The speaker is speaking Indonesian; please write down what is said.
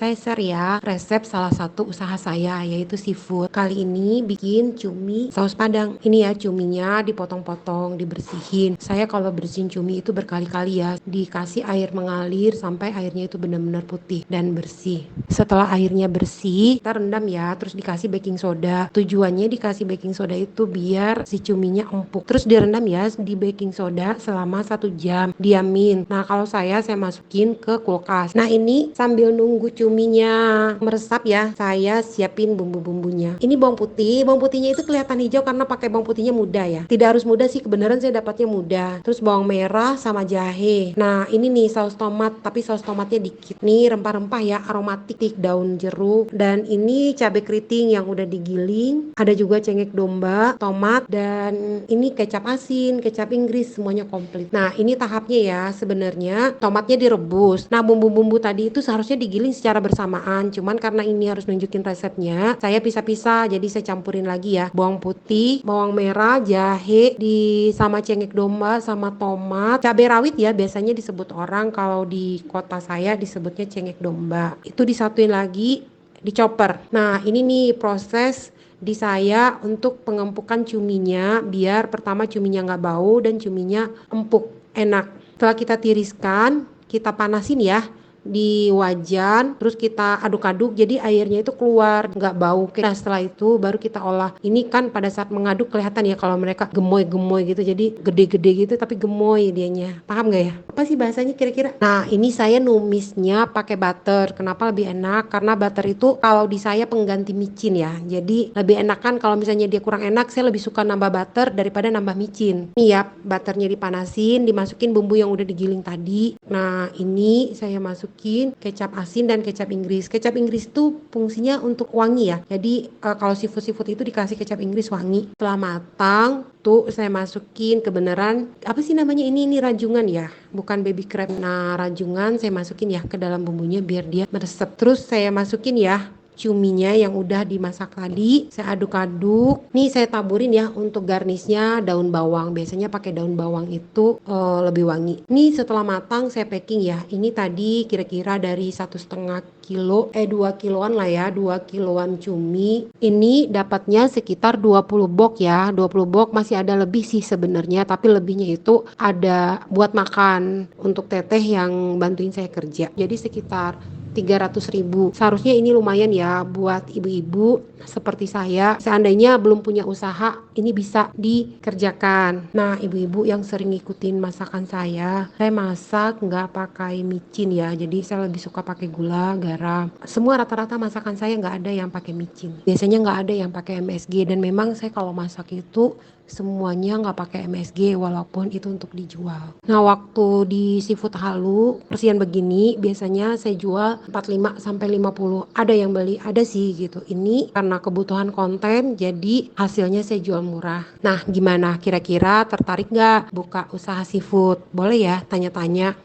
saya share ya resep salah satu usaha saya yaitu seafood. Kali ini bikin cumi saus padang. Ini ya cuminya dipotong-potong, dibersihin. Saya kalau bersihin cumi itu berkali-kali ya. Dikasih air mengalir sampai airnya itu benar-benar putih dan bersih. Setelah airnya bersih, kita rendam ya, terus dikasih baking soda. Tujuannya dikasih baking soda itu biar si cuminya empuk. Terus direndam ya di baking soda selama 1 jam. Diamin. Nah kalau saya masukin ke kulkas. Nah ini sambil nunggu cuminya meresap ya, saya siapin bumbu-bumbunya. Ini bawang putih. Bawang putihnya itu kelihatan hijau karena pakai bawang putihnya muda ya. Tidak harus muda sih, kebenaran saya dapatnya muda. Terus bawang merah sama jahe. Nah ini nih saus tomat, tapi saus tomatnya dikit. Nih rempah-rempah ya, aromatik, daun jeruk. Dan ini cabai keriting yang udah digiling. Ada juga cengkeh domba, tomat, dan ini kecap asin, kecap Inggris, semuanya komplit. Nah ini tahapnya ya, sebenarnya tomatnya direbus. Nah bumbu-bumbu tadi itu seharusnya digiling secara bersamaan, cuman karena ini harus nunjukin resepnya, saya pisah-pisah, jadi saya campurin lagi ya, bawang putih, bawang merah, jahe, sama cengkeh domba, sama tomat, cabai rawit ya biasanya disebut orang, kalau di kota saya disebutnya cengkeh domba. Itu disatuin lagi, dicoper. Nah ini nih proses di saya untuk pengempukan cuminya, biar pertama cuminya nggak bau dan cuminya empuk, enak. Setelah kita tiriskan, kita panasin ya di wajan, terus kita aduk-aduk jadi airnya itu keluar, nggak bau. Nah setelah itu baru kita olah. Ini kan pada saat mengaduk kelihatan ya kalau mereka gemoy-gemoy gitu, jadi gede-gede gitu tapi gemoy dianya. Paham nggak ya? Apa sih bahasanya kira-kira? Nah ini saya numisnya pakai butter. Kenapa lebih enak? Karena butter itu kalau di saya pengganti micin ya, jadi lebih enak kan. Kalau misalnya dia kurang enak, saya lebih suka nambah butter daripada nambah micin. Nih ya, butternya dipanasin, dimasukin bumbu yang udah digiling tadi. Nah ini saya masukin kecap asin dan kecap Inggris. Kecap Inggris itu fungsinya untuk wangi ya. Jadi kalau seafood itu dikasih kecap Inggris wangi. Setelah matang, tuh saya masukin kebenaran apa sih namanya ini rajungan ya, bukan baby crab. Nah rajungan saya masukin ya ke dalam bumbunya biar dia meresap. Terus saya masukin ya cuminya yang udah dimasak tadi, saya aduk-aduk. Nih saya taburin ya untuk garnisnya daun bawang. Biasanya pakai daun bawang itu lebih wangi. Nih setelah matang saya packing ya. Ini tadi kira-kira dari 1,5 kilo 2 kiloan lah ya, 2 kiloan cumi. Ini dapatnya sekitar 20 box ya. 20 box masih ada lebih sih sebenarnya, tapi lebihnya itu ada buat makan untuk teteh yang bantuin saya kerja. Jadi sekitar 300.000. Seharusnya ini lumayan ya buat ibu-ibu seperti saya. Seandainya belum punya usaha, ini bisa dikerjakan. Nah, ibu-ibu yang sering ngikutin masakan saya masak nggak pakai micin ya. Jadi saya lebih suka pakai gula, garam. Semua rata-rata masakan saya nggak ada yang pakai micin. Biasanya nggak ada yang pakai MSG. Dan memang saya kalau masak itu semuanya nggak pakai MSG walaupun itu untuk dijual. Nah waktu di seafood halu persian begini biasanya saya jual 45 sampai 50. Ada yang beli, ada sih gitu. Ini karena kebutuhan konten jadi hasilnya saya jual murah. Nah gimana, kira-kira tertarik nggak buka usaha seafood? Boleh ya tanya-tanya.